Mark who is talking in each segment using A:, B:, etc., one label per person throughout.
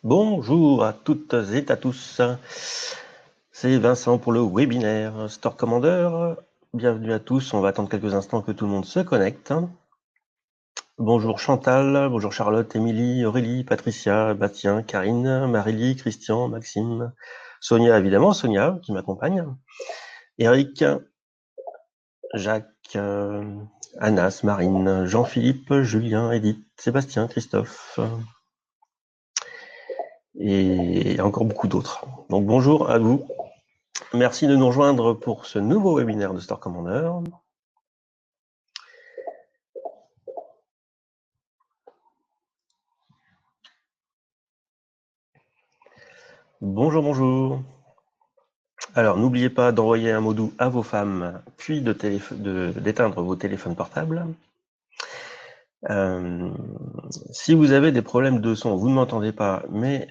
A: Bonjour à toutes et à tous, c'est Vincent pour le webinaire Store Commander. Bienvenue à tous, on va attendre quelques instants que tout le monde se connecte. Bonjour Chantal, bonjour Charlotte, Émilie, Aurélie, Patricia, Bastien, Karine, Marélie, Christian, Maxime, Sonia évidemment, Sonia qui m'accompagne, Eric, Jacques, Anas, Marine, Jean-Philippe, Julien, Edith, Sébastien, Christophe et encore beaucoup d'autres. Donc bonjour à vous. Merci de nous rejoindre pour ce nouveau webinaire de Store Commander. Bonjour, bonjour. Alors, n'oubliez pas d'envoyer un mot doux à vos femmes, puis d'éteindre vos téléphones portables. Si vous avez des problèmes de son, vous ne m'entendez pas, mais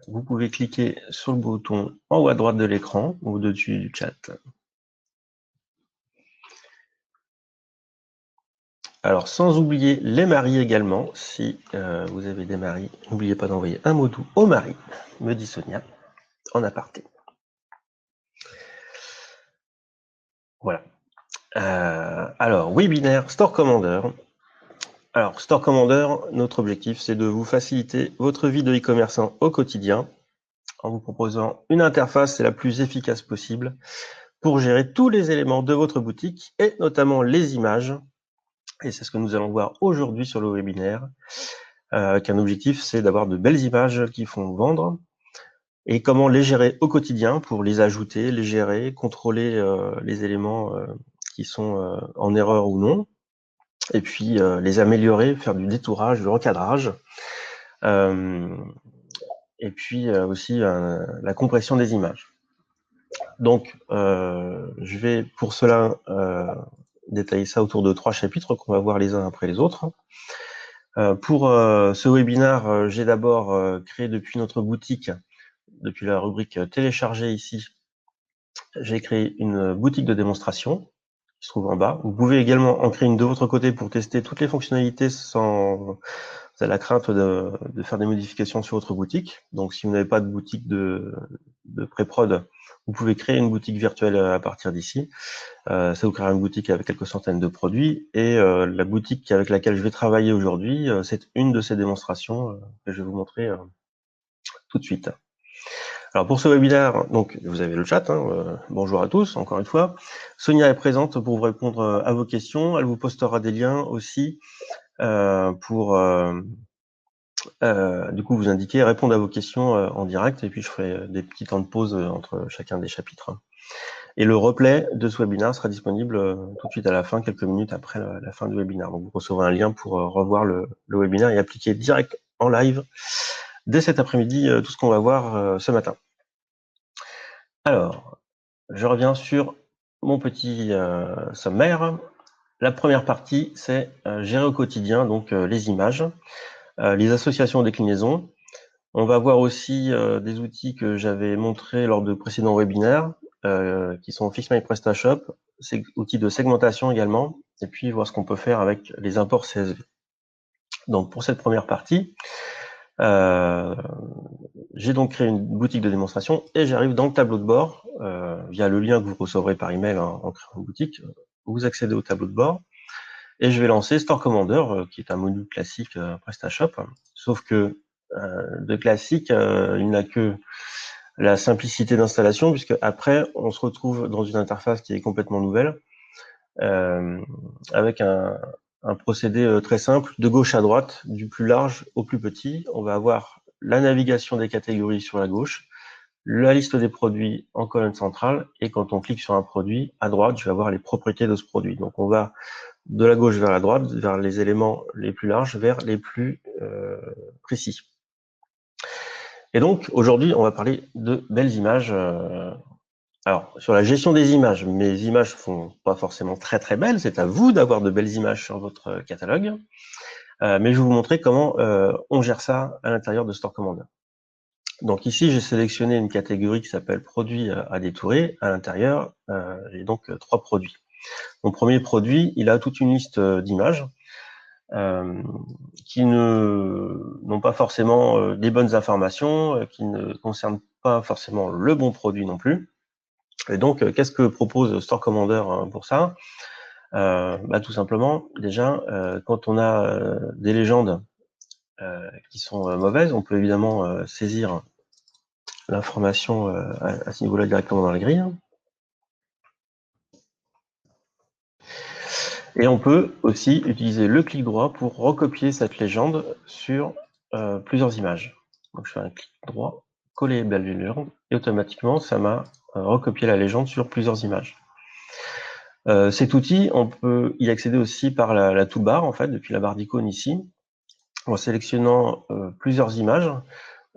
A: vous pouvez cliquer sur le bouton en haut à droite de l'écran ou au-dessus du chat. Alors, sans oublier les maris également, si vous avez des maris, n'oubliez pas d'envoyer un mot doux aux maris, me dit Sonia, en aparté. Voilà. Alors, webinaire Store Commander. Alors, Store Commander, notre objectif, c'est de vous faciliter votre vie de e-commerçant au quotidien en vous proposant une interface la plus efficace possible pour gérer tous les éléments de votre boutique et notamment les images. Et c'est ce que nous allons voir aujourd'hui sur le webinaire. Qu'un objectif, c'est d'avoir de belles images qui font vendre et comment les gérer au quotidien pour les ajouter, les gérer, contrôler les éléments qui sont en erreur ou non, et puis les améliorer, faire du détourage, du recadrage, et puis aussi la compression des images. Donc, je vais pour cela détailler ça autour de 3 chapitres qu'on va voir les uns après les autres. Pour ce webinaire, j'ai d'abord créé depuis notre boutique, depuis la rubrique télécharger ici, j'ai créé une boutique de démonstration qui se trouve en bas. Vous pouvez également en créer une de votre côté pour tester toutes les fonctionnalités sans la crainte de faire des modifications sur votre boutique. Donc, si vous n'avez pas de boutique de pré-prod, vous pouvez créer une boutique virtuelle à partir d'ici. Ça vous créera une boutique avec quelques centaines de produits. Et la boutique avec laquelle je vais travailler aujourd'hui, c'est une de ces démonstrations que je vais vous montrer tout de suite. Alors pour ce webinaire, donc vous avez le chat, bonjour à tous, encore une fois. Sonia est présente pour vous répondre à vos questions. Elle vous postera des liens aussi pour du coup vous indiquer, répondre à vos questions en direct, et puis je ferai des petits temps de pause entre chacun des chapitres. Et le replay de ce webinaire sera disponible tout de suite à la fin, quelques minutes après la fin du webinaire. Donc vous recevrez un lien pour revoir le webinaire et appliquer direct en live dès cet après-midi tout ce qu'on va voir ce matin. Alors, je reviens sur mon petit sommaire. La première partie, c'est gérer au quotidien donc les images, les associations en déclinaison. On va voir aussi des outils que j'avais montrés lors de précédents webinaires, qui sont Fix My PrestaShop, outils de segmentation également, et puis voir ce qu'on peut faire avec les imports CSV. Donc pour cette première partie, j'ai donc créé une boutique de démonstration et j'arrive dans le tableau de bord via le lien que vous recevrez par email en créant une boutique. Vous accédez au tableau de bord et je vais lancer Store Commander, qui est un module classique PrestaShop, sauf que de classique, il n'a que la simplicité d'installation, puisque après on se retrouve dans une interface qui est complètement nouvelle, avec un procédé très simple, de gauche à droite, du plus large au plus petit. On va avoir la navigation des catégories sur la gauche, la liste des produits en colonne centrale, et quand on clique sur un produit, à droite, je vais avoir les propriétés de ce produit. Donc on va de la gauche vers la droite, vers les éléments les plus larges, vers les plus précis. Et donc aujourd'hui, on va parler de belles images. Alors, sur la gestion des images, mes images sont pas forcément très très belles, c'est à vous d'avoir de belles images sur votre catalogue, mais je vais vous montrer comment on gère ça à l'intérieur de Store Commander. Donc ici, j'ai sélectionné une catégorie qui s'appelle produits à détourer. À l'intérieur, j'ai donc 3 produits. Mon premier produit, il a toute une liste d'images. qui n'ont pas forcément des bonnes informations, qui ne concernent pas forcément le bon produit non plus. Et donc, qu'est-ce que propose Store Commander pour ça? Tout simplement, déjà, quand on a des légendes qui sont mauvaises, on peut évidemment saisir l'information à ce niveau-là directement dans la grille. Et on peut aussi utiliser le clic droit pour recopier cette légende sur plusieurs images. Donc je fais un clic droit, coller belle légende, et automatiquement ça m'a recopié la légende sur plusieurs images. Cet outil, on peut y accéder aussi par la toolbar, en fait, depuis la barre d'icône ici. En sélectionnant plusieurs images,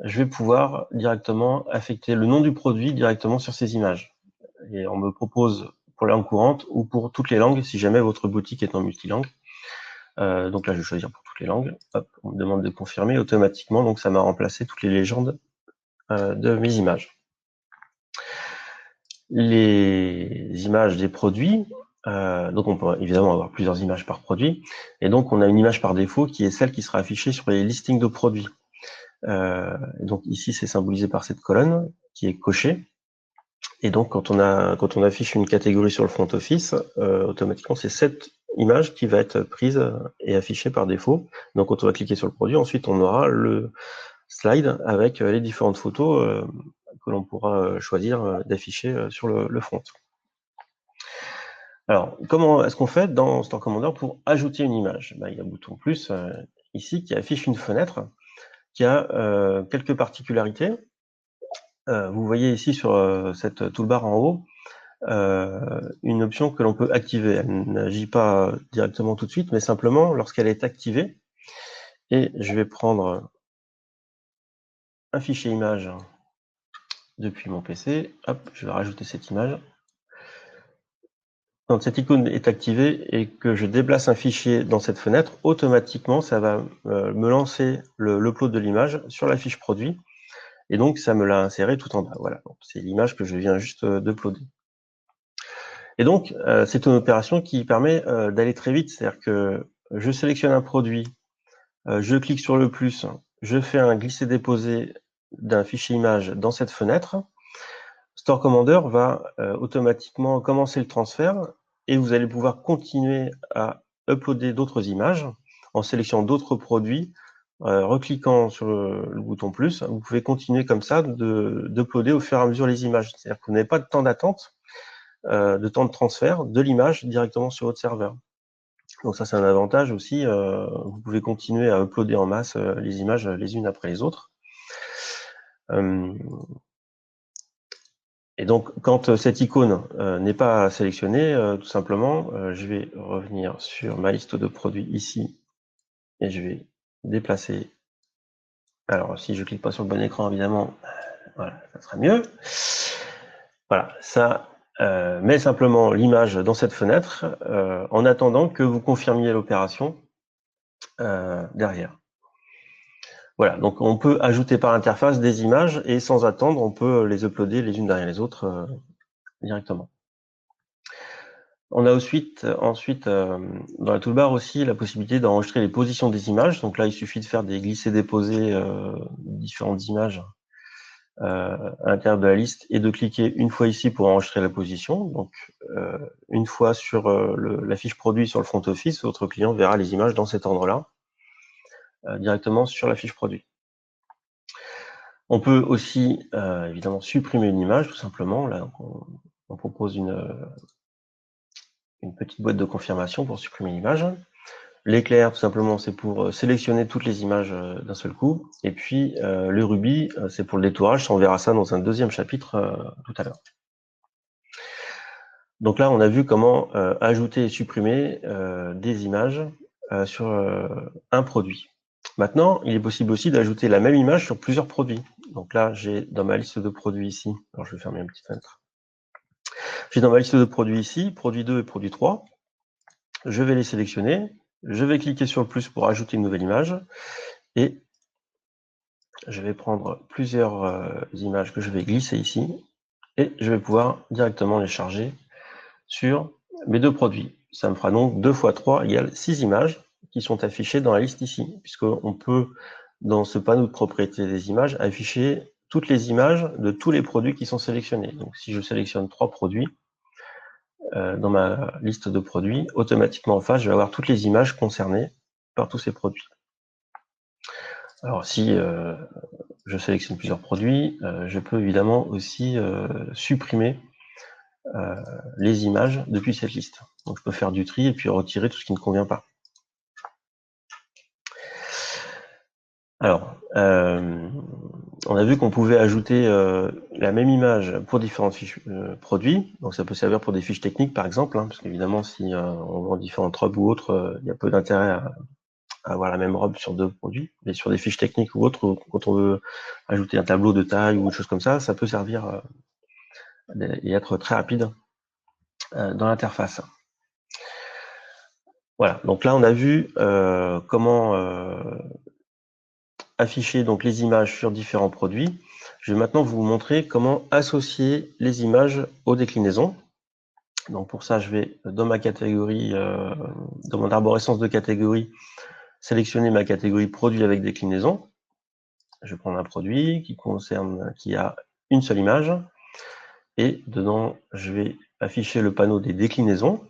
A: je vais pouvoir directement affecter le nom du produit directement sur ces images. Et on me propose pour la langue courante ou pour toutes les langues, si jamais votre boutique est en multilangue. Donc là, je vais choisir pour toutes les langues. Hop, on me demande de confirmer automatiquement, donc ça m'a remplacé toutes les légendes de mes images. Les images des produits, donc on peut évidemment avoir plusieurs images par produit, et donc on a une image par défaut qui est celle qui sera affichée sur les listings de produits. Donc ici, c'est symbolisé par cette colonne qui est cochée. Et donc, quand on affiche une catégorie sur le front office, automatiquement, c'est cette image qui va être prise et affichée par défaut. Donc, quand on va cliquer sur le produit, ensuite, on aura le slide avec les différentes photos que l'on pourra choisir d'afficher sur le front. Alors, comment est-ce qu'on fait dans Store Commander pour ajouter une image? Il y a un bouton plus ici qui affiche une fenêtre qui a quelques particularités. Vous voyez ici sur cette toolbar en haut une option que l'on peut activer. Elle n'agit pas directement tout de suite, mais simplement lorsqu'elle est activée. Et je vais prendre un fichier image depuis mon PC. Hop, je vais rajouter cette image. Quand cette icône est activée et que je déplace un fichier dans cette fenêtre, automatiquement, ça va me lancer l'upload de l'image sur la fiche produit. Et donc, ça me l'a inséré tout en bas. Voilà, c'est l'image que je viens juste d'uploader. Et donc, c'est une opération qui permet d'aller très vite. C'est-à-dire que je sélectionne un produit, je clique sur le plus, je fais un glisser-déposer d'un fichier image dans cette fenêtre. Store Commander va automatiquement commencer le transfert et vous allez pouvoir continuer à uploader d'autres images en sélectionnant d'autres produits. Recliquant sur le bouton plus, vous pouvez continuer comme ça d'uploader au fur et à mesure les images. C'est-à-dire que vous n'avez pas de temps d'attente, de temps de transfert de l'image directement sur votre serveur. Donc ça, c'est un avantage aussi. Vous pouvez continuer à uploader en masse les images les unes après les autres. Et donc, quand cette icône n'est pas sélectionnée, tout simplement, je vais revenir sur ma liste de produits ici et je vais déplacer. Alors, si je clique pas sur le bon écran, évidemment, voilà, ça sera mieux. Voilà, ça met simplement l'image dans cette fenêtre en attendant que vous confirmiez l'opération derrière. Voilà, donc on peut ajouter par interface des images et sans attendre, on peut les uploader les unes derrière les autres directement. On a ensuite dans la toolbar aussi la possibilité d'enregistrer les positions des images. Donc là, il suffit de faire des glisser-déposer différentes images à l'intérieur de la liste et de cliquer une fois ici pour enregistrer la position. Donc une fois sur la fiche produit sur le front office, votre client verra les images dans cet ordre-là directement sur la fiche produit. On peut aussi évidemment supprimer une image tout simplement. Là, on propose une petite boîte de confirmation pour supprimer l'image. L'éclair, tout simplement, c'est pour sélectionner toutes les images d'un seul coup. Et puis, le rubis, c'est pour le détourage. On verra ça dans un deuxième chapitre tout à l'heure. Donc là, on a vu comment ajouter et supprimer des images sur un produit. Maintenant, il est possible aussi d'ajouter la même image sur plusieurs produits. Donc là, j'ai dans ma liste de produits ici, alors je vais fermer une petite fenêtre. J'ai dans ma liste de produits ici, produit 2 et produit 3. Je vais les sélectionner. Je vais cliquer sur le plus pour ajouter une nouvelle image. Et je vais prendre plusieurs images que je vais glisser ici. Et je vais pouvoir directement les charger sur mes deux produits. Ça me fera donc 2 x 3 égale 6 images qui sont affichés dans la liste ici, puisqu'on peut, dans ce panneau de propriété des images, afficher toutes les images de tous les produits qui sont sélectionnés. Donc si je sélectionne 3 produits, dans ma liste de produits, automatiquement en face, je vais avoir toutes les images concernées par tous ces produits. Alors si je sélectionne plusieurs produits, je peux évidemment aussi supprimer les images depuis cette liste. Donc je peux faire du tri et puis retirer tout ce qui ne convient pas. Alors, on a vu qu'on pouvait ajouter la même image pour différents fiches produits. Donc ça peut servir pour des fiches techniques par exemple, parce qu'évidemment si on vend différentes robes ou autres, il y a peu d'intérêt à avoir la même robe sur 2 produits. Mais sur des fiches techniques ou autres, quand on veut ajouter un tableau de taille ou autre chose comme ça, ça peut servir et être très rapide dans l'interface. Voilà, donc là on a vu comment afficher donc les images sur différents produits. Je vais maintenant vous montrer comment associer les images aux déclinaisons. Donc pour ça, je vais dans ma catégorie, dans mon arborescence de catégorie, sélectionner ma catégorie produit avec déclinaison. Je vais prendre un produit qui a une seule image et dedans, je vais afficher le panneau des déclinaisons.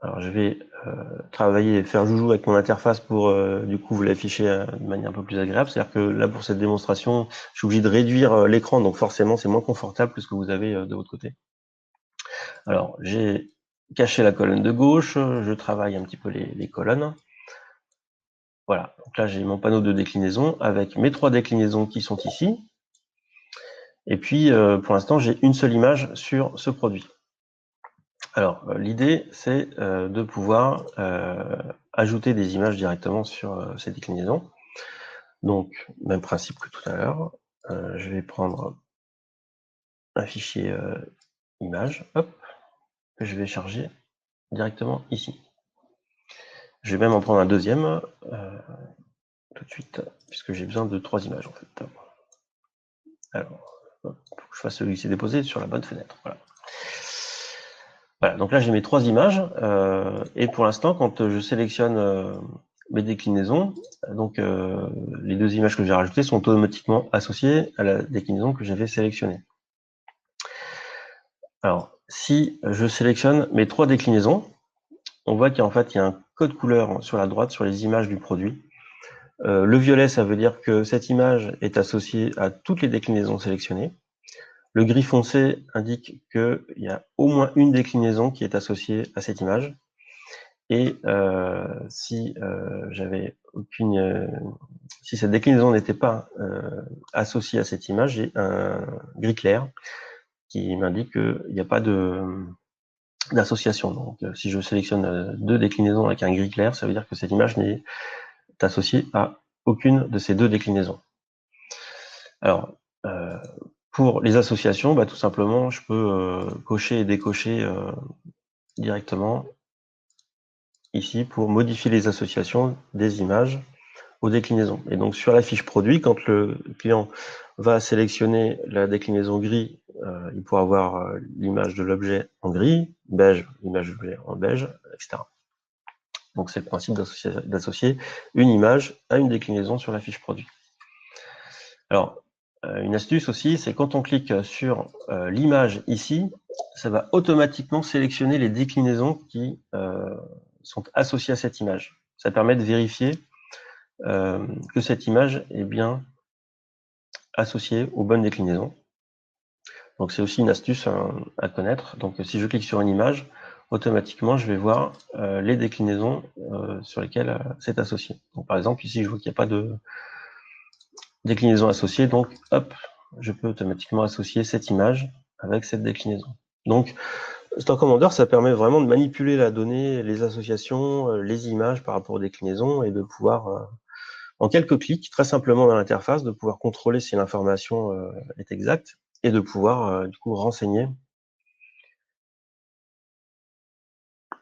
A: Alors je vais travailler et faire joujou avec mon interface pour du coup vous l'afficher de manière un peu plus agréable. C'est-à-dire que là pour cette démonstration, je suis obligé de réduire l'écran, donc forcément c'est moins confortable que ce que vous avez de votre côté. Alors j'ai caché la colonne de gauche, je travaille un petit peu les colonnes. Voilà, donc là j'ai mon panneau de déclinaison avec mes 3 déclinaisons qui sont ici. Et puis pour l'instant j'ai une seule image sur ce produit. Alors, l'idée, c'est de pouvoir ajouter des images directement sur ces déclinaisons. Donc, même principe que tout à l'heure. Je vais prendre un fichier image, hop, que je vais charger directement ici. Je vais même en prendre un deuxième tout de suite, puisque j'ai besoin de 3 images en fait. Alors, hop, faut que je fasse celui-ci déposé sur la bonne fenêtre. Voilà. Voilà, donc là j'ai mes 3 images, et pour l'instant, quand je sélectionne mes déclinaisons, donc les 2 images que j'ai rajoutées sont automatiquement associées à la déclinaison que j'avais sélectionnée. Alors, si je sélectionne mes 3 déclinaisons, on voit qu'en fait il y a un code couleur sur la droite sur les images du produit. Le violet, ça veut dire que cette image est associée à toutes les déclinaisons sélectionnées. Le gris foncé indique qu'il y a au moins une déclinaison qui est associée à cette image. Et si si cette déclinaison n'était pas associée à cette image, j'ai un gris clair qui m'indique qu'il n'y a pas d'association. Donc si je sélectionne 2 déclinaisons avec un gris clair, ça veut dire que cette image n'est associée à aucune de ces 2 déclinaisons. Alors, pour les associations, tout simplement, je peux cocher et décocher directement ici pour modifier les associations des images aux déclinaisons. Et donc sur la fiche produit, quand le client va sélectionner la déclinaison gris, il pourra avoir l'image de l'objet en gris, beige, l'image de l'objet en beige, etc. Donc c'est le principe d'associer une image à une déclinaison sur la fiche produit. Alors, une astuce aussi, c'est quand on clique sur l'image ici, ça va automatiquement sélectionner les déclinaisons qui sont associées à cette image. Ça permet de vérifier que cette image est bien associée aux bonnes déclinaisons. Donc c'est aussi une astuce à connaître. Donc si je clique sur une image, automatiquement je vais voir les déclinaisons sur lesquelles c'est associé. Donc par exemple ici je vois qu'il n'y a pas de déclinaison associée, donc hop, je peux automatiquement associer cette image avec cette déclinaison. Donc Stock Commander, ça permet vraiment de manipuler la donnée, les associations, les images par rapport aux déclinaisons et de pouvoir en quelques clics, très simplement dans l'interface, de pouvoir contrôler si l'information est exacte et de pouvoir du coup renseigner.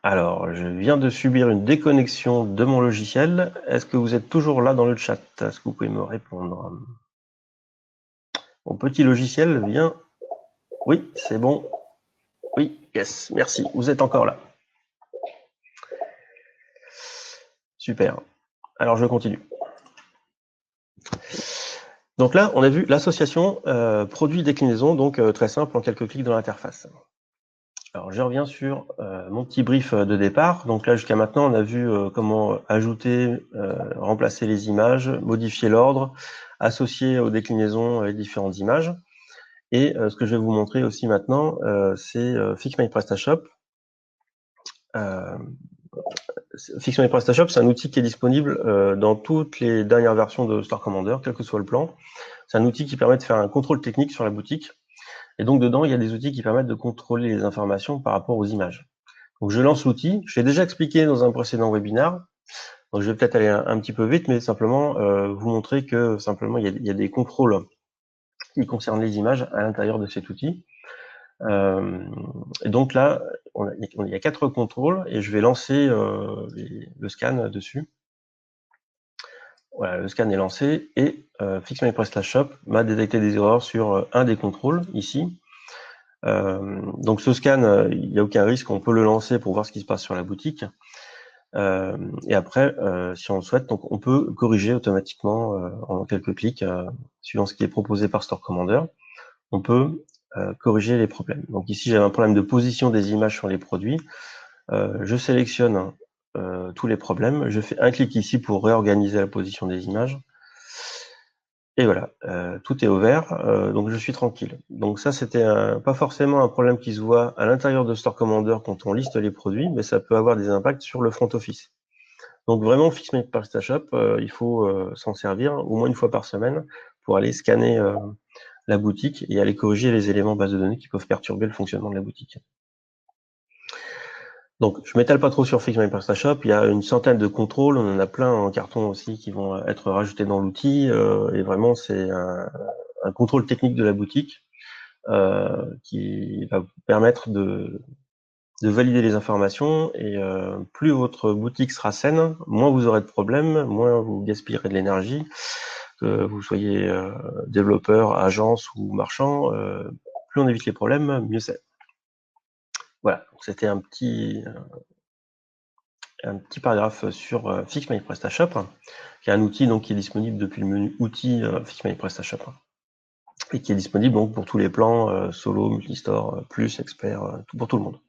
A: Alors, je viens de subir une déconnexion de mon logiciel. Est-ce que vous êtes toujours là dans le chat? Est-ce que vous pouvez me répondre? Mon petit logiciel vient. Oui, c'est bon. Oui, yes, merci. Vous êtes encore là. Super. Alors, je continue. Donc là, on a vu l'association produit-déclinaison, donc très simple, en quelques clics dans l'interface. Alors, je reviens sur mon petit brief de départ. Donc là, jusqu'à maintenant, on a vu comment ajouter, remplacer les images, modifier l'ordre, associer aux déclinaisons les différentes images. Et ce que je vais vous montrer aussi maintenant, c'est FixMyPrestaShop. FixMyPrestaShop, c'est un outil qui est disponible dans toutes les dernières versions de Store Commander, quel que soit le plan. C'est un outil qui permet de faire un contrôle technique sur la boutique. Et donc, dedans, il y a des outils qui permettent de contrôler les informations par rapport aux images. Donc, je lance l'outil. Je l'ai déjà expliqué dans un précédent webinaire. Donc, je vais peut-être aller un petit peu vite, mais simplement vous montrer que simplement il y a des contrôles qui concernent les images à l'intérieur de cet outil. Et donc là, il y a 4 contrôles et je vais lancer le scan dessus. Voilà, le scan est lancé et FixMyPrestaShop m'a détecté des erreurs sur un des contrôles ici. Donc ce scan, il n'y a aucun risque, on peut le lancer pour voir ce qui se passe sur la boutique. Et après, si on le souhaite, donc on peut corriger automatiquement en quelques clics, suivant ce qui est proposé par Store Commander, on peut corriger les problèmes. Donc ici, j'avais un problème de position des images sur les produits. Je sélectionne tous les problèmes. Je fais un clic ici pour réorganiser la position des images. Et voilà, tout est ouvert, donc je suis tranquille. Donc ça, c'était pas forcément un problème qui se voit à l'intérieur de Store Commander quand on liste les produits, mais ça peut avoir des impacts sur le front office. Donc vraiment, FixMyPrestaShop, il faut s'en servir au moins une fois par semaine pour aller scanner la boutique et aller corriger les éléments base de données qui peuvent perturber le fonctionnement de la boutique. Donc, je m'étale pas trop sur FixMyPrestaShop. Il y a une centaine de contrôles. On en a plein en carton aussi qui vont être rajoutés dans l'outil. Et vraiment, c'est un contrôle technique de la boutique qui va vous permettre de valider les informations. Et plus votre boutique sera saine, moins vous aurez de problèmes, moins vous gaspillerez de l'énergie. Que vous soyez développeur, agence ou marchand, plus on évite les problèmes, mieux c'est. Voilà, c'était un petit paragraphe sur FixMyPrestaShop, qui est un outil donc, qui est disponible depuis le menu Outils FixMyPrestaShop, et qui est disponible donc, pour tous les plans, solo, multistore, plus, expert, pour tout le monde.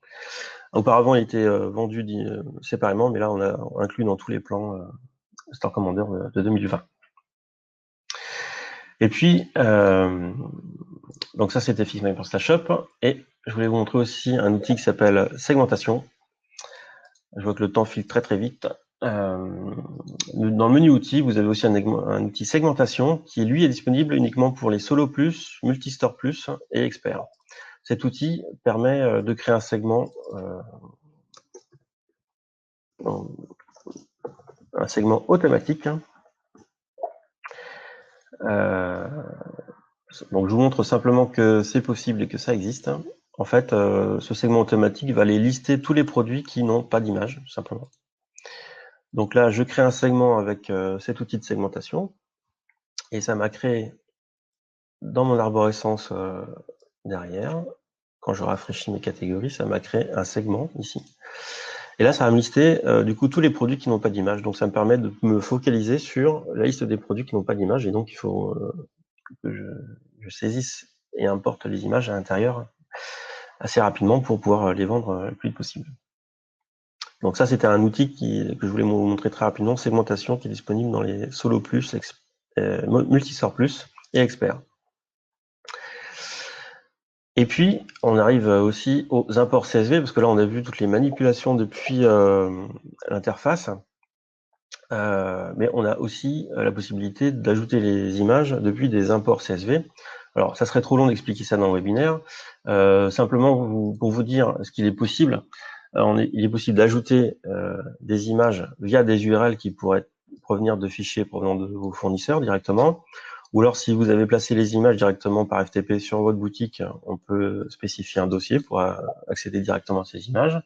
A: Auparavant, il était vendu séparément, mais là, on a inclus dans tous les plans Store Commander de 2020. Et puis, donc ça, c'était FixMyPrestaShop, et je voulais vous montrer aussi un outil qui s'appelle Segmentation. Je vois que le temps file très très vite. Dans le menu outils, vous avez aussi un outil segmentation qui, lui, est disponible uniquement pour les Solo Plus, Multistore Plus et Expert. Cet outil permet de créer un segment automatique. Donc, je vous montre simplement que c'est possible et que ça existe. En fait, ce segment automatique va aller lister tous les produits qui n'ont pas d'image, tout simplement. Donc là, je crée un segment avec cet outil de segmentation et ça m'a créé dans mon arborescence derrière, quand je rafraîchis mes catégories, ça m'a créé un segment ici. Et là, ça va me lister du coup tous les produits qui n'ont pas d'image. Donc ça me permet de me focaliser sur la liste des produits qui n'ont pas d'image et donc il faut que je saisisse et importe les images à l'intérieur assez rapidement pour pouvoir les vendre le plus vite possible. Donc ça, c'était un outil que je voulais vous montrer très rapidement, segmentation, qui est disponible dans les Solo Plus, Multistore Plus et Expert. Et puis, on arrive aussi aux imports CSV, parce que là, on a vu toutes les manipulations depuis l'interface. Mais on a aussi la possibilité d'ajouter les images depuis des imports CSV. Alors, ça serait trop long d'expliquer ça dans le webinaire. Simplement, pour vous dire ce qu'il est possible, il est possible d'ajouter des images via des URL qui pourraient provenir de fichiers provenant de vos fournisseurs directement. Ou alors, si vous avez placé les images directement par FTP sur votre boutique, on peut spécifier un dossier pour accéder directement à ces images.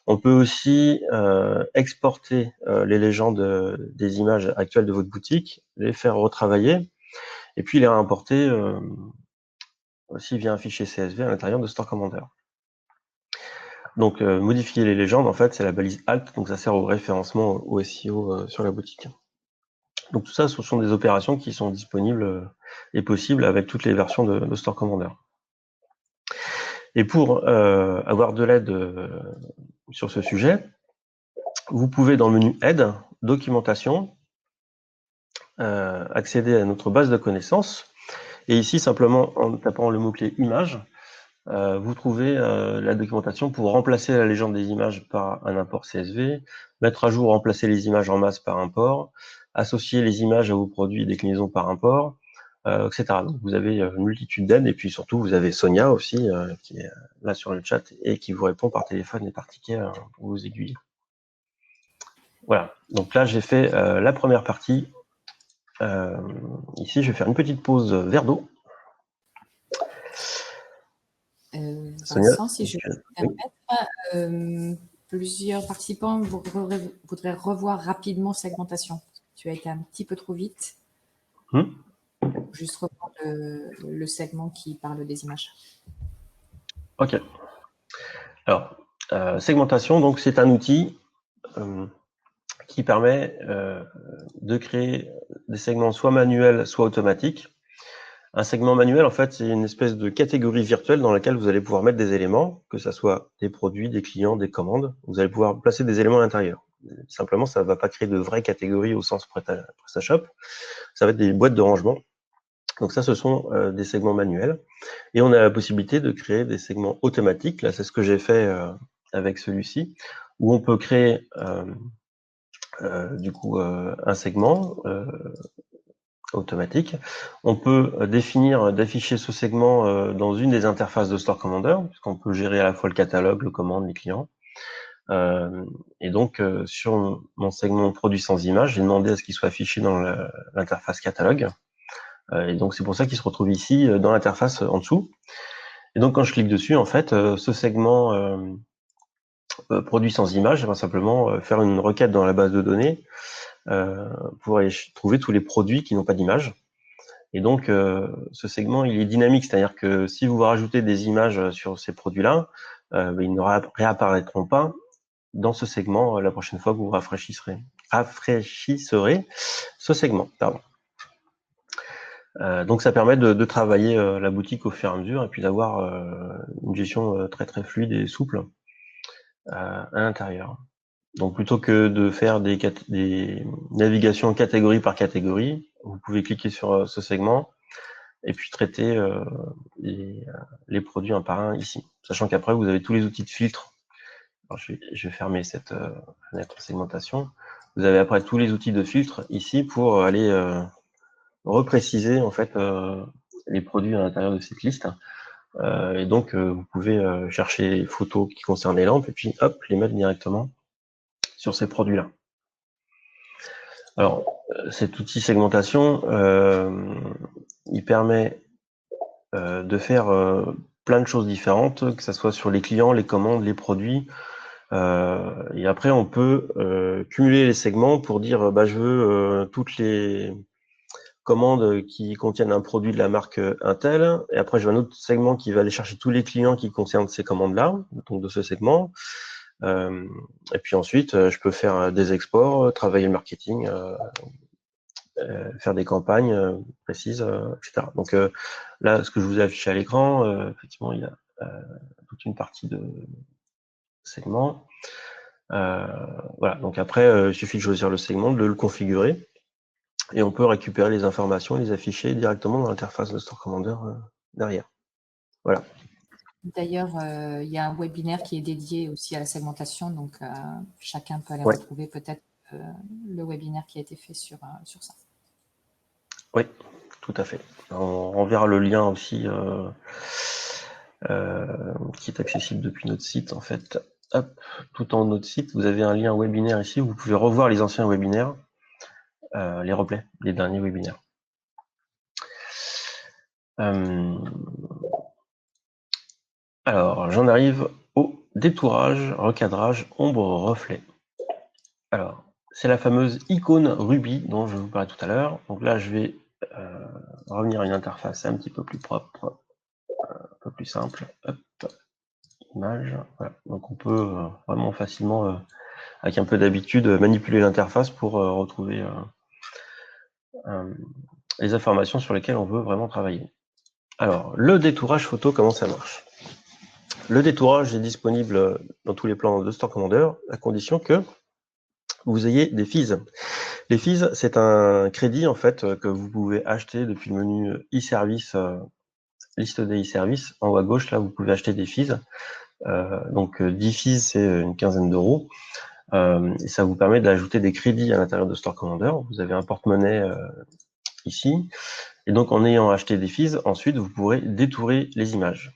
A: On peut aussi exporter les légendes des images actuelles de votre boutique, les faire retravailler, et puis les réimporter aussi via un fichier CSV à l'intérieur de Store Commander. Donc, modifier les légendes, en fait, c'est la balise Alt, donc ça sert au référencement au SEO sur la boutique. Donc tout ça, ce sont des opérations qui sont disponibles et possibles avec toutes les versions de Store Commander. Et pour avoir de l'aide sur ce sujet, vous pouvez dans le menu Aide, Documentation, accéder à notre base de connaissances. Et ici, simplement en tapant le mot-clé Images, vous trouvez la documentation pour remplacer la légende des images par un import CSV, mettre à jour, remplacer les images en masse par import, associer les images à vos produits et déclinaisons par import, etc. Donc vous avez une multitude d'aides, et puis surtout vous avez Sonia aussi, qui est là sur le chat et qui vous répond par téléphone et par ticket pour vous aiguiller. Voilà, donc là j'ai fait la première partie. Ici je vais faire une petite pause verre d'eau.
B: Vincent, si je peux me permettre, plusieurs participants voudraient revoir rapidement segmentation. Tu as été un petit peu trop vite. Juste reprendre le segment qui parle des images.
A: Ok. Alors, segmentation, donc c'est un outil qui permet de créer des segments soit manuels, soit automatiques. Un segment manuel, en fait, c'est une espèce de catégorie virtuelle dans laquelle vous allez pouvoir mettre des éléments, que ce soit des produits, des clients, des commandes. Vous allez pouvoir placer des éléments à l'intérieur. Simplement, ça ne va pas créer de vraies catégories au sens PrestaShop. Ça va être des boîtes de rangement. Donc ça, ce sont des segments manuels. Et on a la possibilité de créer des segments automatiques. Là, c'est ce que j'ai fait avec celui-ci, où on peut créer du coup un segment automatique. On peut définir d'afficher ce segment dans une des interfaces de Store Commander, puisqu'on peut gérer à la fois le catalogue, le commande, les clients. Et donc, sur mon segment produit sans image, j'ai demandé à ce qu'il soit affiché dans l'interface catalogue. Et donc, c'est pour ça qu'il se retrouve ici dans l'interface en dessous. Et donc, quand je clique dessus, en fait, ce segment produit sans image, va simplement faire une requête dans la base de données pour aller trouver tous les produits qui n'ont pas d'image. Et donc, ce segment, il est dynamique, c'est-à-dire que si vous rajoutez des images sur ces produits-là, ils ne réapparaîtront pas dans ce segment la prochaine fois que vous rafraîchisserez ce segment. Pardon. Donc, ça permet de travailler la boutique au fur et à mesure et puis d'avoir une gestion très très fluide et souple à l'intérieur. Donc, plutôt que de faire des navigations catégorie par catégorie, vous pouvez cliquer sur ce segment et puis traiter les produits un par un ici. Sachant qu'après, vous avez tous les outils de filtre. Alors, je vais fermer cette fenêtre segmentation. Vous avez après tous les outils de filtre ici pour aller repréciser en fait les produits à l'intérieur de cette liste. Et donc, vous pouvez chercher les photos qui concernent les lampes et puis hop, les mettre directement sur ces produits-là. Alors, cet outil segmentation, il permet de faire plein de choses différentes, que ce soit sur les clients, les commandes, les produits. Et après, on peut cumuler les segments pour dire je veux toutes les commandes qui contiennent un produit de la marque Intel. Et après, je veux un autre segment qui va aller chercher tous les clients qui concernent ces commandes-là, donc de ce segment. Et puis ensuite, je peux faire des exports, travailler le marketing, faire des campagnes précises, etc. Donc là, ce que je vous ai affiché à l'écran, effectivement, il y a toute une partie de segments. Voilà, donc après, il suffit de choisir le segment, de le configurer, et on peut récupérer les informations et les afficher directement dans l'interface de Store Commander derrière. Voilà.
B: D'ailleurs, il y a un webinaire qui est dédié aussi à la segmentation, donc chacun peut aller retrouver peut-être le webinaire qui a été fait sur ça.
A: Oui, tout à fait. On renverra le lien aussi qui est accessible depuis notre site, en fait. Hop, tout en notre site, vous avez un lien webinaire ici, vous pouvez revoir les anciens webinaires, les replays, les derniers webinaires. Alors, j'en arrive au détourage, recadrage, ombre, reflet. Alors, c'est la fameuse icône Ruby dont je vous parlais tout à l'heure. Donc là, je vais revenir à une interface un petit peu plus propre, un peu plus simple. Hop. image. Voilà. Donc on peut vraiment facilement, avec un peu d'habitude, manipuler l'interface pour retrouver les informations sur lesquelles on veut vraiment travailler. Alors, le détourage photo, comment ça marche? Le détourage est disponible dans tous les plans de Store Commander, à condition que vous ayez des fees. Les fees, c'est un crédit en fait que vous pouvez acheter depuis le menu e-service, liste des e-services. En haut à gauche, là, vous pouvez acheter des fees. Donc 10 fees, c'est une quinzaine d'euros. Et ça vous permet d'ajouter des crédits à l'intérieur de Store Commander. Vous avez un porte-monnaie ici. Et donc en ayant acheté des fees, ensuite, vous pourrez détourer les images.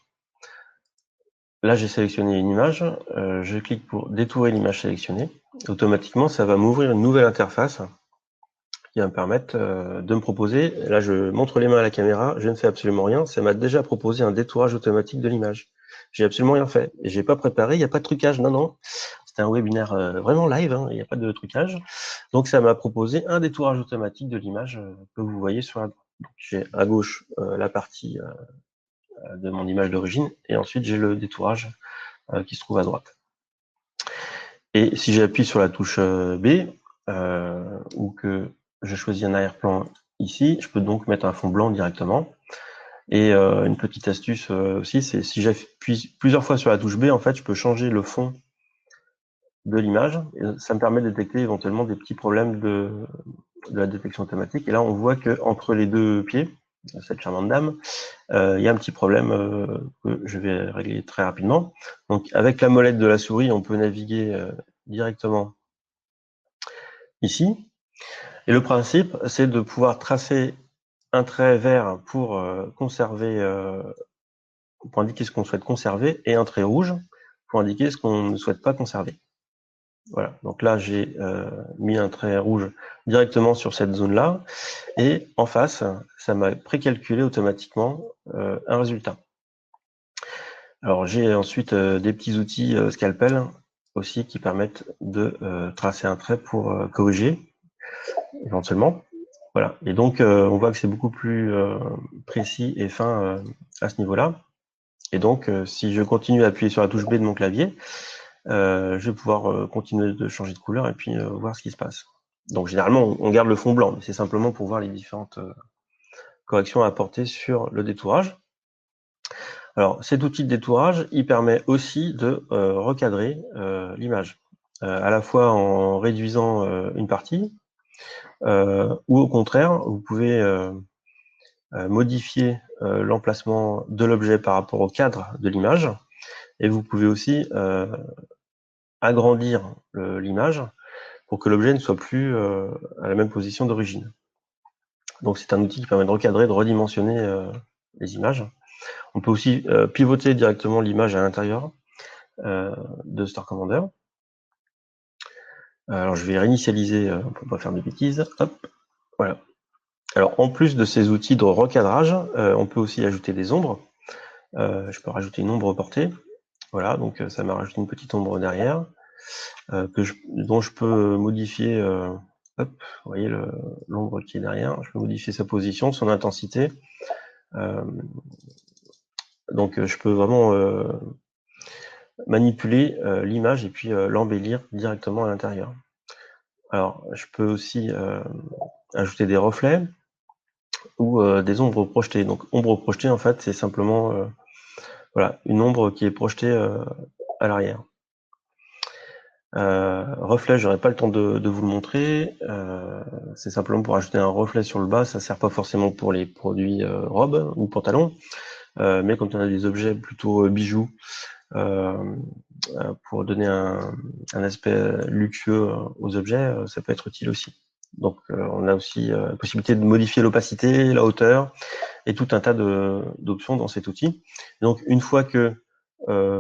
A: Là, j'ai sélectionné une image. Je clique pour détourer l'image sélectionnée. Automatiquement, ça va m'ouvrir une nouvelle interface qui va me permettre de me proposer, là je montre les mains à la caméra, je ne fais absolument rien, ça m'a déjà proposé un détourage automatique de l'image. J'ai absolument rien fait, et j'ai pas préparé, il n'y a pas de trucage, non, c'était un webinaire vraiment live, hein, il n'y a pas de trucage, donc ça m'a proposé un détourage automatique de l'image que vous voyez sur la droite. J'ai à gauche la partie de mon image d'origine, et ensuite j'ai le détourage qui se trouve à droite. Et si j'appuie sur la touche B, ou que je choisis un arrière-plan ici, je peux donc mettre un fond blanc directement. Et une petite astuce aussi, c'est si j'appuie plusieurs fois sur la touche B, en fait, je peux changer le fond de l'image. Ça me permet de détecter éventuellement des petits problèmes de la détection automatique. Et là, on voit que entre les deux pieds, cette charmante dame, il y a un petit problème que je vais régler très rapidement. Donc, avec la molette de la souris, on peut naviguer directement ici. Et le principe, c'est de pouvoir tracer un trait vert pour conserver, pour indiquer ce qu'on souhaite conserver, et un trait rouge pour indiquer ce qu'on ne souhaite pas conserver. Voilà, donc là j'ai mis un trait rouge directement sur cette zone-là, et en face, ça m'a précalculé automatiquement un résultat. Alors j'ai ensuite des petits outils scalpel aussi qui permettent de tracer un trait pour corriger éventuellement. Voilà, et donc on voit que c'est beaucoup plus précis et fin à ce niveau-là. Et donc, si je continue à appuyer sur la touche B de mon clavier, je vais pouvoir continuer de changer de couleur et puis voir ce qui se passe. Donc généralement, on garde le fond blanc, mais c'est simplement pour voir les différentes corrections à apporter sur le détourage. Alors, cet outil de détourage, il permet aussi de recadrer l'image, à la fois en réduisant une partie, ou au contraire, vous pouvez modifier l'emplacement de l'objet par rapport au cadre de l'image, et vous pouvez aussi agrandir l'image pour que l'objet ne soit plus à la même position d'origine. Donc c'est un outil qui permet de recadrer, de redimensionner les images. On peut aussi pivoter directement l'image à l'intérieur de Store Commander. Alors je vais réinitialiser pour ne pas faire de bêtises. Hop, voilà. Alors en plus de ces outils de recadrage, on peut aussi ajouter des ombres. Je peux rajouter une ombre portée. Voilà, donc ça m'a rajouté une petite ombre derrière dont je peux modifier. Hop, vous voyez l'ombre qui est derrière. Je peux modifier sa position, son intensité. Donc je peux vraiment manipuler l'image et puis l'embellir directement à l'intérieur. Alors je peux aussi ajouter des reflets ou des ombres projetées. Donc ombre projetée, en fait, c'est simplement voilà, une ombre qui est projetée à l'arrière. Reflet, j'aurais pas le temps de vous le montrer. C'est simplement pour ajouter un reflet sur le bas. Ça sert pas forcément pour les produits robes ou pantalons, mais quand on a des objets plutôt bijoux, pour donner un aspect luxueux aux objets, ça peut être utile aussi. Donc on a aussi la possibilité de modifier l'opacité, la hauteur et tout un tas d'options dans cet outil. Donc une fois que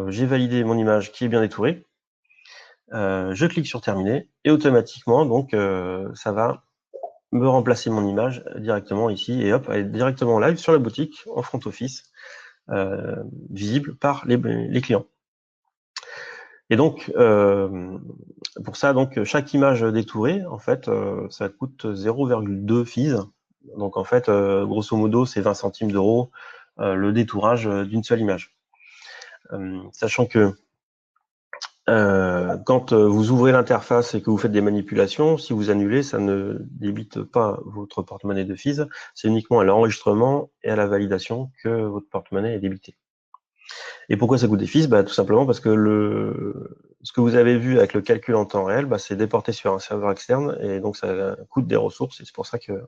A: j'ai validé mon image qui est bien détourée, je clique sur terminer et automatiquement donc ça va me remplacer mon image directement ici et hop, elle est directement en live sur la boutique en front office, visible par les clients. Et donc pour ça, donc chaque image détourée, en fait, ça coûte 0,2 fees. Donc en fait, grosso modo, c'est 20 centimes d'euros le détourage d'une seule image. sachant que quand vous ouvrez l'interface et que vous faites des manipulations, si vous annulez, ça ne débite pas votre porte-monnaie de fees, c'est uniquement à l'enregistrement et à la validation que votre porte-monnaie est débité. Et pourquoi ça coûte des fees? Tout simplement parce que ce que vous avez vu avec le calcul en temps réel, c'est déporté sur un serveur externe et donc ça coûte des ressources et c'est pour ça que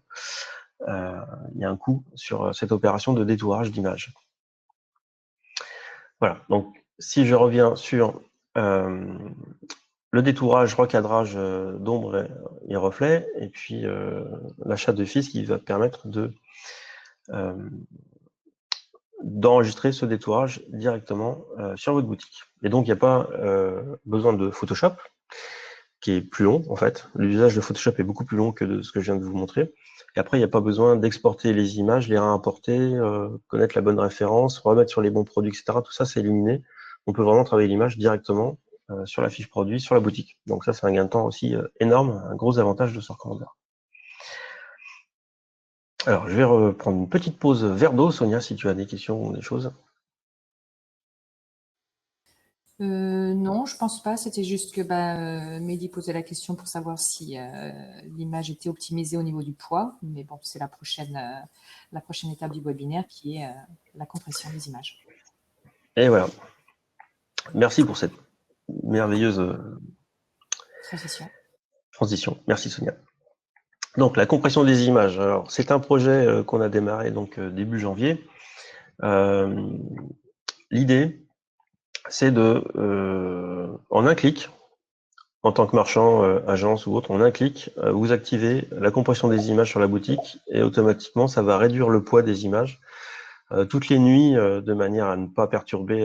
A: il y a un coût sur cette opération de détourage d'image. Voilà, donc si je reviens sur le détourage, recadrage d'ombre et reflet, et puis l'achat de fees qui va permettre d'enregistrer ce détourage directement sur votre boutique. Et donc, il n'y a pas besoin de Photoshop, qui est plus long, en fait. L'usage de Photoshop est beaucoup plus long que de ce que je viens de vous montrer. Et après, il n'y a pas besoin d'exporter les images, les réimporter, connaître la bonne référence, remettre sur les bons produits, etc. Tout ça, c'est éliminé. On peut vraiment travailler l'image directement sur la fiche produit, sur la boutique. Donc ça, c'est un gain de temps aussi énorme, un gros avantage de Store Commander. Alors, je vais reprendre une petite pause verre d'eau. Sonia, si tu as des questions ou des choses.
B: Non, je pense pas. C'était juste que Mehdi posait la question pour savoir si l'image était optimisée au niveau du poids. Mais bon, c'est la prochaine étape du webinaire qui est la compression des images.
A: Et voilà. Merci pour cette merveilleuse transition. Merci Sonia. Donc la compression des images. Alors c'est un projet qu'on a démarré donc début janvier. L'idée, c'est de, en un clic, en tant que marchand, agence ou autre, en un clic, vous activez la compression des images sur la boutique et automatiquement, ça va réduire le poids des images toutes les nuits de manière à ne pas perturber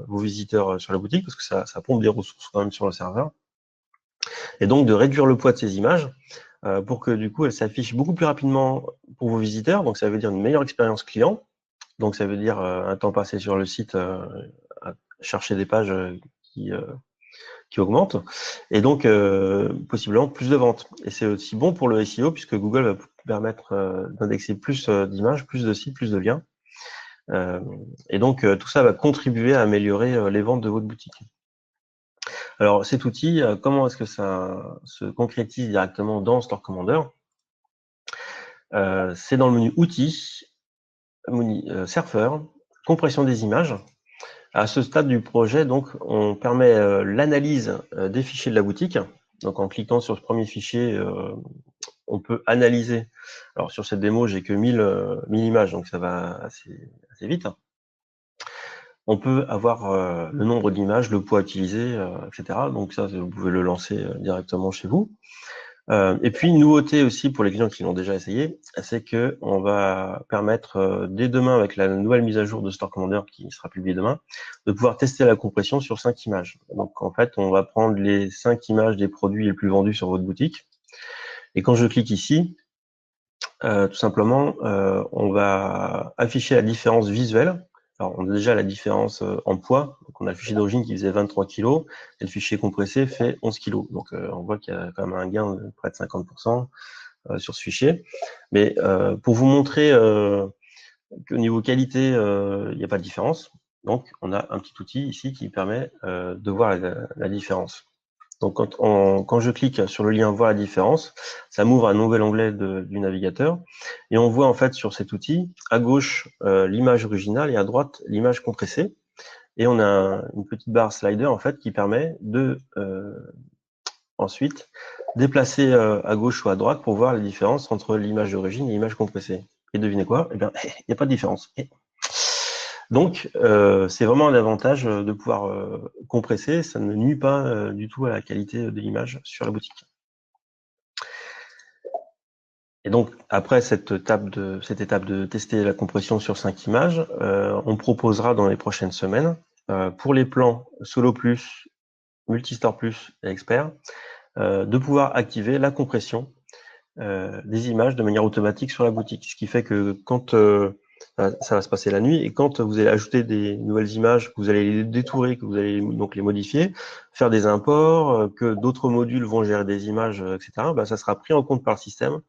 A: vos visiteurs sur la boutique parce que ça pompe des ressources quand même sur le serveur. Et donc de réduire le poids de ces images pour que du coup, elles s'affichent beaucoup plus rapidement pour vos visiteurs. Donc ça veut dire une meilleure expérience client. Donc ça veut dire un temps passé sur le site à chercher des pages qui augmentent, et donc possiblement plus de ventes. Et c'est aussi bon pour le SEO puisque Google va permettre d'indexer plus d'images, plus de sites, plus de liens. Et donc tout ça va contribuer à améliorer les ventes de votre boutique. Alors cet outil, comment est-ce que ça se concrétise directement dans Store Commander? C'est dans le menu Outils, menu Surfer, compression des images. À ce stade du projet, donc, on permet l'analyse des fichiers de la boutique. Donc, en cliquant sur ce premier fichier, on peut analyser. Alors, sur cette démo, j'ai que 1000 images, donc ça va assez vite. On peut avoir le nombre d'images, le poids utilisé, etc. Donc, ça, vous pouvez le lancer directement chez vous. Et puis, une nouveauté aussi pour les clients qui l'ont déjà essayé, c'est que on va permettre dès demain, avec la nouvelle mise à jour de Store Commander qui sera publiée demain, de pouvoir tester la compression sur 5 images. Donc, en fait, on va prendre les 5 images des produits les plus vendus sur votre boutique. Et quand je clique ici, tout simplement, on va afficher la différence visuelle. Alors, on a déjà la différence en poids. Donc, on a le fichier d'origine qui faisait 23 kg et le fichier compressé fait 11 kg. Donc, on voit qu'il y a quand même un gain de près de 50% sur ce fichier. Mais pour vous montrer qu'au niveau qualité, il n'y a pas de différence, donc on a un petit outil ici qui permet de voir la différence. Donc, quand je clique sur le lien « Voir la différence », ça m'ouvre un nouvel onglet du navigateur. Et on voit en fait sur cet outil, à gauche, l'image originale et à droite, l'image compressée. Et on a une petite barre slider en fait qui permet de ensuite déplacer à gauche ou à droite pour voir la différence entre l'image d'origine et l'image compressée. Et devinez quoi? Eh bien, il n'y a pas de différence. Donc, c'est vraiment un avantage de pouvoir compresser. Ça ne nuit pas du tout à la qualité de l'image sur la boutique. Et donc, après cette étape de tester la compression sur 5 images, on proposera dans les prochaines semaines, pour les plans Solo Plus, Multistore Plus et Expert, de pouvoir activer la compression des images de manière automatique sur la boutique. Ce qui fait que quand ça va se passer la nuit, et quand vous allez ajouter des nouvelles images, que vous allez les détourer, que vous allez donc les modifier, faire des imports, que d'autres modules vont gérer des images, etc., ça sera pris en compte par le système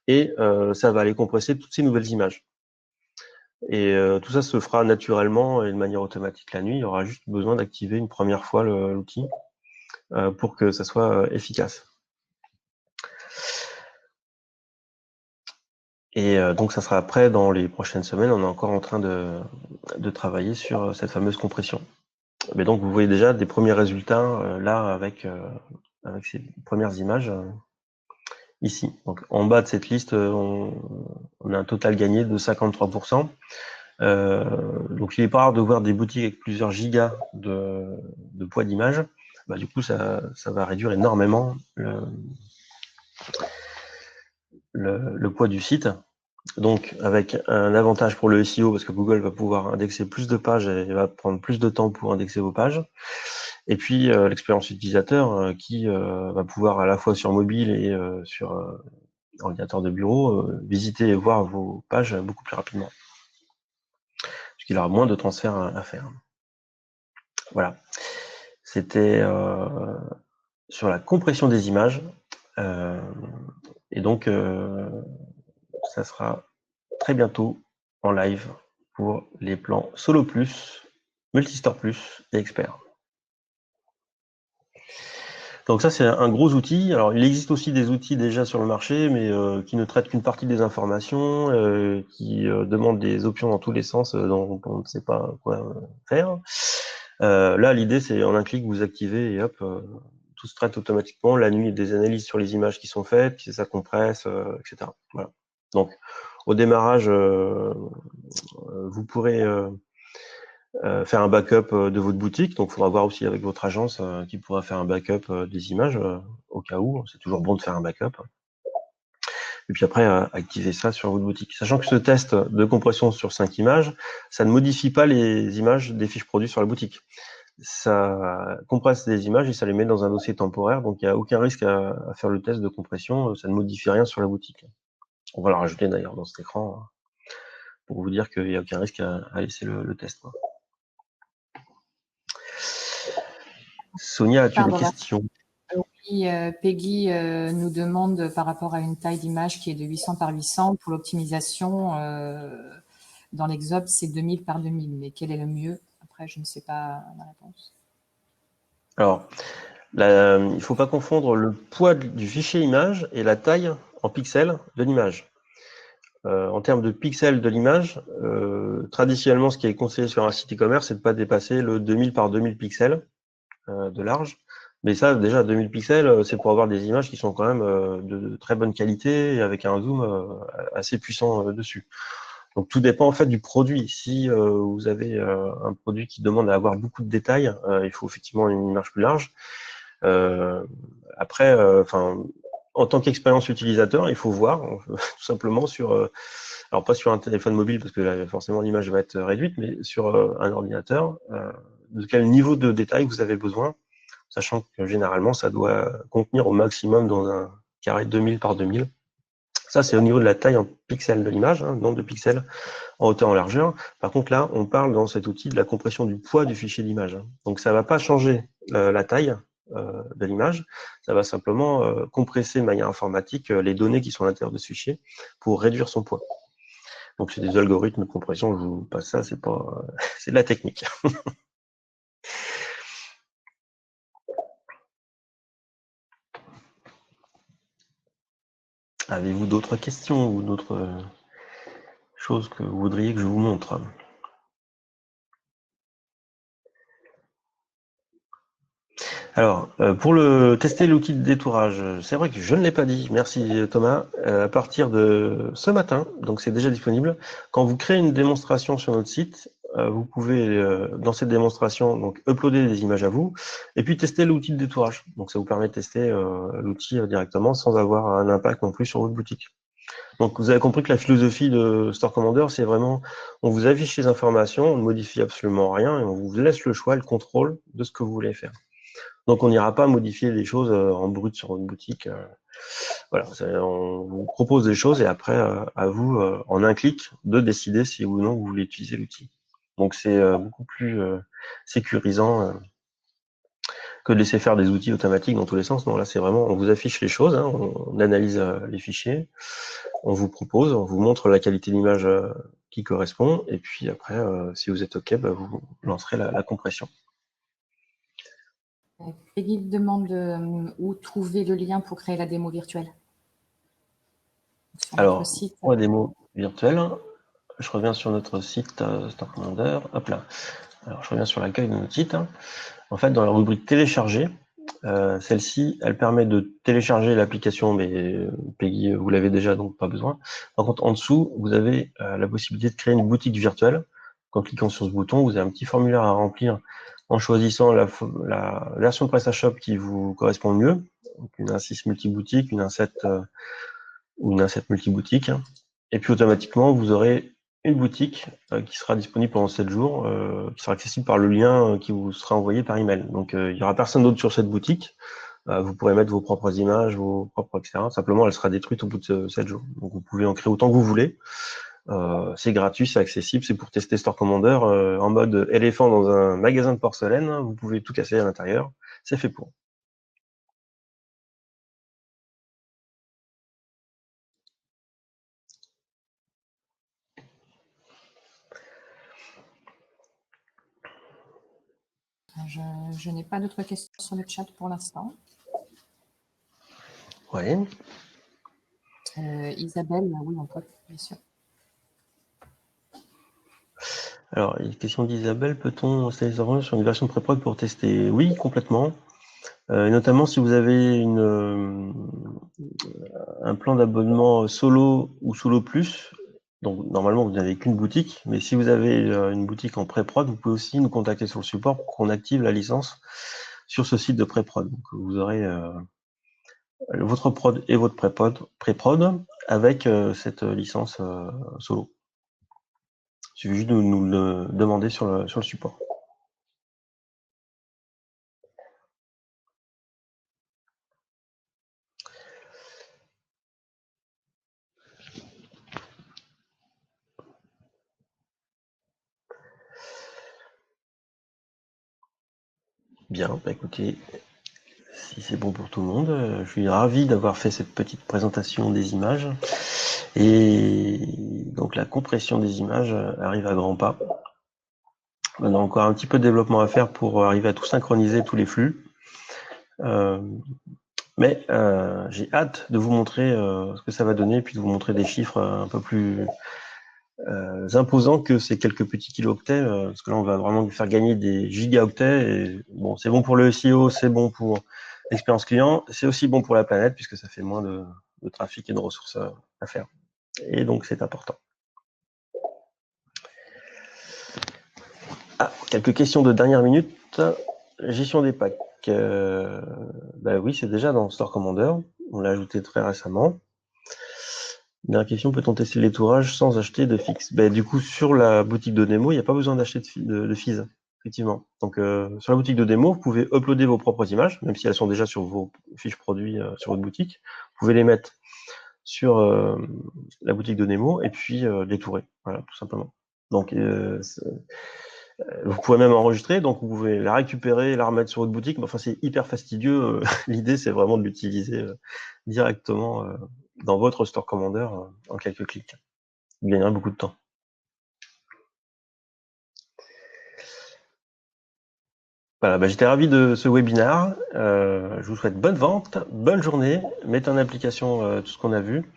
A: et ça va aller compresser toutes ces nouvelles images. Et tout ça se fera naturellement et de manière automatique la nuit. Il y aura juste besoin d'activer une première fois l'outil pour que ça soit efficace. Et donc, ça sera après, dans les prochaines semaines, on est encore en train de travailler sur cette fameuse compression. Mais donc, vous voyez déjà des premiers résultats là avec ces premières images ici. Donc, en bas de cette liste, on a un total gagné de 53%. Donc, il est pas rare de voir des boutiques avec plusieurs gigas de poids d'image. Bah, du coup, ça va réduire énormément le poids du site. Donc, avec un avantage pour le SEO, parce que Google va pouvoir indexer plus de pages et va prendre plus de temps pour indexer vos pages. Et puis, l'expérience utilisateur qui va pouvoir à la fois sur mobile et sur ordinateur de bureau visiter et voir vos pages beaucoup plus rapidement. Parce qu'il aura moins de transferts à faire. Voilà. C'était sur la compression des images. Et donc, ça sera très bientôt en live pour les plans Solo Plus, Multistore Plus et Expert. Donc ça, c'est un gros outil. Alors, il existe aussi des outils déjà sur le marché, mais qui ne traitent qu'une partie des informations, qui demandent des options dans tous les sens dont on ne sait pas quoi faire. Là, l'idée, c'est en un clic, vous activez et hop, tout se traite automatiquement. La nuit, il y a des analyses sur les images qui sont faites, puis ça compresse, etc. Voilà. Donc, au démarrage, vous pourrez faire un backup de votre boutique. Donc, il faudra voir aussi avec votre agence qui pourra faire un backup des images au cas où. C'est toujours bon de faire un backup. Et puis après, activer ça sur votre boutique. Sachant que ce test de compression sur 5 images, ça ne modifie pas les images des fiches produits sur la boutique. Ça compresse des images et ça les met dans un dossier temporaire. Donc, il n'y a aucun risque à faire le test de compression. Ça ne modifie rien sur la boutique. On va le rajouter d'ailleurs dans cet écran pour vous dire qu'il n'y a aucun risque à laisser le test. Quoi. Sonia, as-tu des questions?
B: Oui, Peggy nous demande par rapport à une taille d'image qui est de 800 par 800 pour l'optimisation. Dans l'Exob, c'est 2000 par 2000. Mais quel est le mieux? Après, je ne sais pas la réponse.
A: Alors, il ne faut pas confondre le poids du fichier image et la taille en pixels de l'image. En termes de pixels de l'image, traditionnellement, ce qui est conseillé sur un site e-commerce, c'est de ne pas dépasser le 2000 par 2000 pixels de large. Mais ça, déjà, 2000 pixels, c'est pour avoir des images qui sont quand même de très bonne qualité et avec un zoom assez puissant dessus. Donc, tout dépend en fait du produit. Si vous avez un produit qui demande à avoir beaucoup de détails, il faut effectivement une image plus large. Après, en tant qu'expérience utilisateur, il faut voir tout simplement sur, alors pas sur un téléphone mobile parce que là, forcément l'image va être réduite, mais sur un ordinateur, de quel niveau de détail vous avez besoin, sachant que généralement ça doit contenir au maximum dans un carré 2000 par 2000. Ça, c'est au niveau de la taille en pixels de l'image, nombre de pixels en hauteur en largeur. Par contre, là, on parle dans cet outil de la compression du poids du fichier d'image. Donc, ça ne va pas changer la taille de l'image, ça va simplement compresser de manière informatique les données qui sont à l'intérieur de ce fichier pour réduire son poids. Donc, c'est des algorithmes de compression, je vous passe ça, c'est pas, c'est de la technique. Avez-vous d'autres questions ou d'autres choses que vous voudriez que je vous montre? Alors, pour tester l'outil de détourage, c'est vrai que je ne l'ai pas dit, merci Thomas, à partir de ce matin, donc c'est déjà disponible. Quand vous créez une démonstration sur notre site, vous pouvez, dans cette démonstration, donc uploader des images à vous, et puis tester l'outil de détourage. Donc ça vous permet de tester l'outil directement sans avoir un impact non plus sur votre boutique. Donc vous avez compris que la philosophie de Store Commander, c'est vraiment, on vous affiche les informations, on ne modifie absolument rien, et on vous laisse le choix, le contrôle de ce que vous voulez faire. Donc, on n'ira pas modifier des choses en brut sur une boutique. Voilà, on vous propose des choses et après, à vous, en un clic, de décider si oui ou non vous voulez utiliser l'outil. Donc, c'est beaucoup plus sécurisant que de laisser faire des outils automatiques dans tous les sens. Non, là, c'est vraiment, on vous affiche les choses, on analyse les fichiers, on vous propose, on vous montre la qualité d'image qui correspond. Et puis après, si vous êtes OK, vous lancerez la compression.
B: Peggy demande où trouver le lien pour créer la démo virtuelle. Sur
A: Alors,
B: notre site.
A: pour la démo virtuelle, je reviens sur notre site Store Commander. Hop là. Alors, je reviens sur l'accueil de notre site. En fait, dans la rubrique télécharger, celle-ci, elle permet de télécharger l'application, mais Peggy, vous l'avez déjà, donc pas besoin. Par contre, en dessous, vous avez la possibilité de créer une boutique virtuelle. En cliquant sur ce bouton, vous avez un petit formulaire à remplir en choisissant la version de PrestaShop qui vous correspond le mieux. Donc une 1.6 multiboutique, une 1.7 ou une 1.7 multiboutique. Et puis automatiquement, vous aurez une boutique qui sera disponible pendant 7 jours, qui sera accessible par le lien qui vous sera envoyé par email. Donc il n'y aura personne d'autre sur cette boutique. Vous pourrez mettre vos propres images, vos propres, etc. Simplement, elle sera détruite au bout de 7 jours. Donc vous pouvez en créer autant que vous voulez. C'est gratuit, c'est accessible, c'est pour tester Store Commander en mode éléphant dans un magasin de porcelaine. Vous pouvez tout casser à l'intérieur. C'est fait pour.
B: Je n'ai pas d'autres questions sur le chat pour l'instant.
A: Oui.
B: Isabelle, oui, on peut, bien sûr.
A: Alors, il y a une question d'Isabelle, peut-on installer sur une version pré-prod pour tester? Oui, complètement. Notamment si vous avez un plan d'abonnement solo ou solo plus. Donc, normalement, vous n'avez qu'une boutique, mais si vous avez une boutique en pré-prod, vous pouvez aussi nous contacter sur le support pour qu'on active la licence sur ce site de pré-prod. Donc, vous aurez votre prod et votre pré-prod avec cette licence solo. Il suffit juste de nous le demander sur le support. Bien, écoutez, si c'est bon pour tout le monde, je suis ravi d'avoir fait cette petite présentation des images. Et donc la compression des images arrive à grands pas. On a encore un petit peu de développement à faire pour arriver à tout synchroniser, tous les flux. Mais j'ai hâte de vous montrer ce que ça va donner, puis de vous montrer des chiffres un peu plus imposants que ces quelques petits kilooctets, parce que là on va vraiment faire gagner des gigaoctets. Et bon, c'est bon pour le SEO, c'est bon pour l'expérience client, c'est aussi bon pour la planète puisque ça fait moins de trafic et de ressources à faire. Et donc c'est important. Ah, quelques questions de dernière minute. Gestion des packs. Oui, c'est déjà dans Store Commander. On l'a ajouté très récemment. Dernière question, peut-on tester les tourages sans acheter de fixe? Du coup, sur la boutique de démo, il n'y a pas besoin d'acheter de fees, effectivement. Donc, sur la boutique de démo, vous pouvez uploader vos propres images, même si elles sont déjà sur vos fiches produits sur votre boutique. Vous pouvez les mettre sur la boutique de démo et puis les tourer, voilà, tout simplement. Donc, vous pouvez même enregistrer, donc vous pouvez la récupérer, la remettre sur votre boutique, mais enfin c'est hyper fastidieux. L'idée c'est vraiment de l'utiliser directement dans votre Store Commander en quelques clics. Vous gagnerez beaucoup de temps. Voilà, j'étais ravi de ce webinaire. Je vous souhaite bonne vente, bonne journée. Mettez en application tout ce qu'on a vu.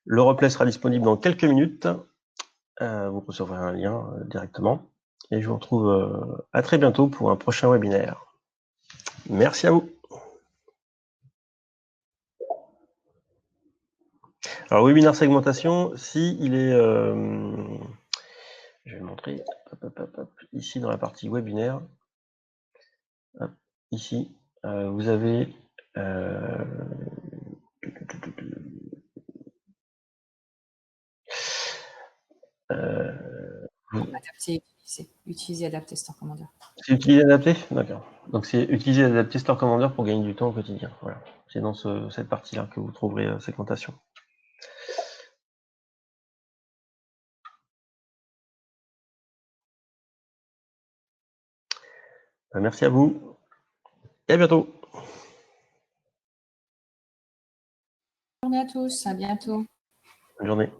A: Le replay sera disponible dans quelques minutes. Vous recevrez un lien directement. Et je vous retrouve à très bientôt pour un prochain webinaire. Merci à vous. Alors, webinaire segmentation, si il est... je vais le montrer. Ici, dans la partie webinaire. Hop, ici, vous avez...
B: Utiliser, adapter Store Commander.
A: C'est utiliser, adapter? D'accord. Donc c'est utiliser, adapter Store Commander pour gagner du temps au quotidien. Voilà. C'est dans cette partie-là que vous trouverez segmentation. Merci à vous et à bientôt.
B: Bonne journée à tous, à bientôt.
A: Bonne journée.